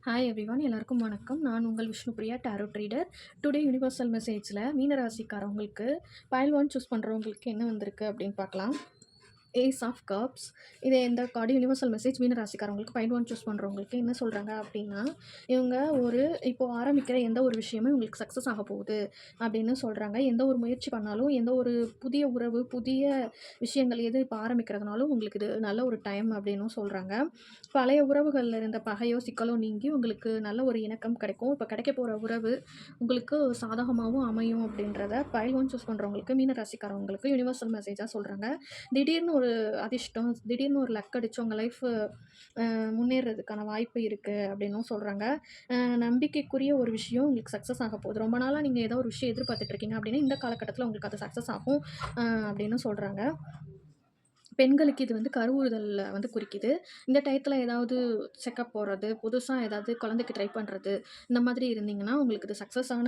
Hi everyone எல்லாருக்கும் வணக்கம். நான் உங்கள் விஷ்ணுபிரியா டாரோட் ரீடர். டுடே யுனிவர்சல் மெசேஜில் மீனராசிக்காரவங்களுக்கு பைல் ஒன் சூஸ் பண்ணுறவங்களுக்கு என்ன வந்திருக்கு அப்படின்னு பார்க்கலாம். Ace of cups. இது எந்த கார்டு யூனிவர்சல் மெசேஜ் மீனராசிக்காரவங்களுக்கு பைல் ஒன் சூஸ் பண்ணுறவங்களுக்கு என்ன சொல்கிறாங்க அப்படின்னா, இவங்க இப்போது ஆரம்பிக்கிற எந்த ஒரு விஷயமும் உங்களுக்கு சக்ஸஸ் ஆக போகுது அப்படின்னு சொல்கிறாங்க. எந்த ஒரு முயற்சி பண்ணாலும், எந்த ஒரு புதிய உறவு, புதிய விஷயங்கள் எது இப்போ ஆரம்பிக்கிறதுனாலும் உங்களுக்கு இது நல்ல ஒரு டைம் அப்படின்னும் சொல்கிறாங்க. பழைய உறவுகளில் இருந்த பகையோ சிக்கலோ நீங்கி உங்களுக்கு நல்ல ஒரு இணக்கம் கிடைக்கும். இப்போ கிடைக்க போகிற உறவு உங்களுக்கு சாதகமாகவும் அமையும் அப்படின்றத பைல் ஒன் சூஸ் பண்ணுறவங்களுக்கு மீனராசிக்காரவங்களுக்கு யுனிவர்சல் மெசேஜாக சொல்கிறாங்க. திடீர்னு ஒரு அதிர்ஷ்டம், திடீர்னு ஒரு லக் அடிச்சு உங்கள் லைஃப் முன்னேறதுக்கான வாய்ப்பு இருக்குது அப்படின்னும் சொல்கிறாங்க. நம்பிக்கைக்குரிய ஒரு விஷயம் உங்களுக்கு சக்ஸஸ் ஆக போகுது. ரொம்ப நாளாக நீங்கள் ஏதோ ஒரு விஷயம் எதிர்பார்த்துட்டு இருக்கீங்க அப்படின்னா இந்த காலகட்டத்தில் உங்களுக்கு அது சக்ஸஸ் ஆகும் அப்படின்னு சொல்கிறாங்க. பெண்களுக்கு இது கருவுறுதல்ல குறிக்குது. இந்த டயத்துல ஏதாவது செக்கப் போறது, புதுசா ஏதாவது குழந்தைக்கு ட்ரை பண்றது, இந்த மாதிரி இருந்தீங்கன்னா, உங்களுக்கு இது சக்ஸஸான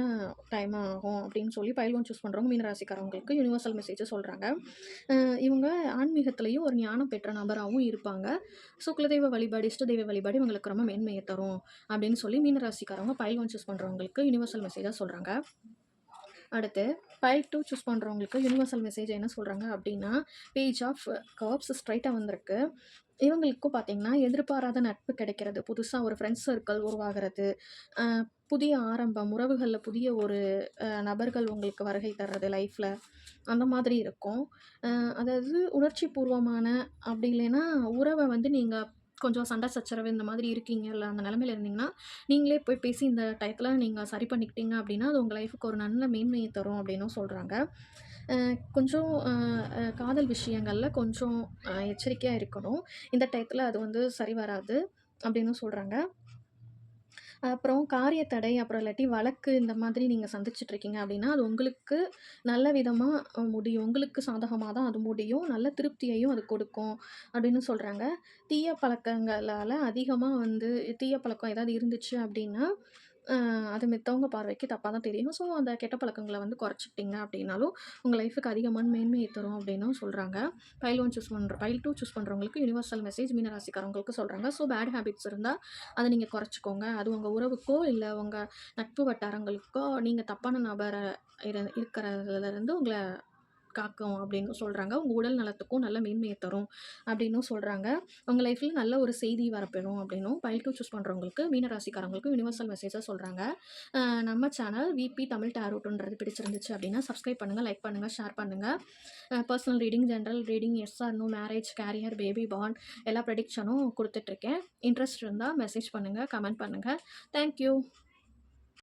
டைம் ஆகும் அப்படின்னு சொல்லி பைல் ஒன் சூஸ் பண்றவங்க மீன ராசிக்காரவங்களுக்கு யுனிவர்சல் மெசேஜ் சொல்றாங்க. இவங்க ஆன்மீகத்திலயும் ஒரு ஞானம் பெற்ற நபராவும் இருப்பாங்க. ஸோ குலதெய்வ வழிபாடு, இஷ்ட தெய்வ வழிபாடு இவங்களுக்கு ரொம்ப மேன்மையை தரும் அப்படின்னு சொல்லி மீன ராசிக்காரவங்க பைல் ஒன் சூஸ் பண்றவங்களுக்கு யுனிவர்சல் மெசேஜா சொல்றாங்க. அடுத்து பைல் 2 சூஸ் பண்ணுறவங்களுக்கு யுனிவர்சல் மெசேஜ் என்ன சொல்கிறாங்க அப்படின்னா, பேஜ் ஆஃப் கப்ஸ் ஸ்ட்ரைட்டாக வந்திருக்கு. இவங்களுக்கும் பார்த்தீங்கன்னா, எதிர்பாராத நட்பு கிடைக்கிறது, புதுசாக ஒரு ஃப்ரெண்ட்ஸ் சர்க்கிள் உருவாகிறது, புதிய ஆரம்பம், உறவுகளில் புதிய ஒரு நபர்கள் உங்களுக்கு வருகை தர்றது லைஃப்பில், அந்த மாதிரி இருக்கும். அதாவது உணர்ச்சி பூர்வமான அப்படி இல்லைன்னா உறவை நீங்கள் கொஞ்சம் சண்டை சச்சரவு இந்த மாதிரி இருக்கீங்கல்ல, அந்த நிலமையில இருந்தீங்கன்னா, நீங்களே போய் பேசி இந்த டயத்தில் நீங்கள் சரி பண்ணிக்கிட்டீங்க அப்படின்னா, அது உங்கள் லைஃபுக்கு ஒரு நல்ல மேன்மையை தரும் அப்படின்னும் சொல்கிறாங்க. கொஞ்சம் காதல் விஷயங்களில் கொஞ்சம் எச்சரிக்கையாக இருக்கணும். இந்த டயத்தில் அது சரி வராது அப்படின்னு சொல்கிறாங்க. அப்புறம் காரிய தடை, அப்புறம் இல்லாட்டி வழக்கு இந்த மாதிரி நீங்கள் சந்திச்சுட்ருக்கீங்க அப்படின்னா, அது உங்களுக்கு நல்ல விதமா முடியும். உங்களுக்கு சாதகமா தான் அது முடியும். நல்ல திருப்தியையும் அது கொடுக்கும் அப்படின்னு சொல்கிறாங்க. தீய பழக்கங்களால அதிகமா தீய பழக்கம் ஏதாவது இருந்துச்சு அப்படின்னா, அது மித்தவங்க பார்வைக்கு தப்பா தான் தெரியும். ஸோ அந்த கெட்ட பழக்கங்கள குறைச்சுக்கிட்டீங்க அப்படின்னாலும், உங்க லைஃப்‌க்கு அதிகமான மேன்மையை தரும் அப்படின்னும் சொல்றாங்க. பைல் 2 சூஸ் பண்றவங்களுக்கு யுனிவர்சல் மெசேஜ் மீன ராசிக்காரவங்களுக்கு சொல்றாங்க. ஸோ பேட் ஹேபிட்ஸ் இருந்தா அத நீங்க குறைச்சுக்கோங்க. அது உங்க உறவுக்கோ, இல்ல உங்க நட்பு வட்டாரங்களுக்கோ, நீங்க தப்பான நபர இருக்கிறதுலருந்து உங்கள காக்கும் அப்படின்னு சொல்றாங்க. உங்க உடல் நலத்துக்கும் நல்ல மேன்மையை தரும் அப்படின்னும் சொல்றாங்க. உங்க லைஃப்ல நல்ல ஒரு செய்தி வரப்பெறும் அப்படின்னும் பைல் 2 சூஸ் பண்றவங்களுக்கு மீன ராசிக்காரங்களுக்கு யுனிவர்சல் மெசேஜா சொல்றாங்க. நம்ம சேனல் விபி தமிழ் டாரோட்ன்றது பிடிச்சிருந்துச்சு அப்படின்னா சப்ஸ்கிரைப் பண்ணுங்க, லைக் பண்ணுங்க, ஷேர் பண்ணுங்க. Personal reading, general reading, yes or no, marriage, career, baby born எல்லா ப்ரெடிக்ஷனும் குடுத்துட்ருக்கேன். இன்ட்ரெஸ்ட் இருந்தா மெசேஜ் பண்ணுங்க, கமெண்ட் பண்ணுங்க. Thank you.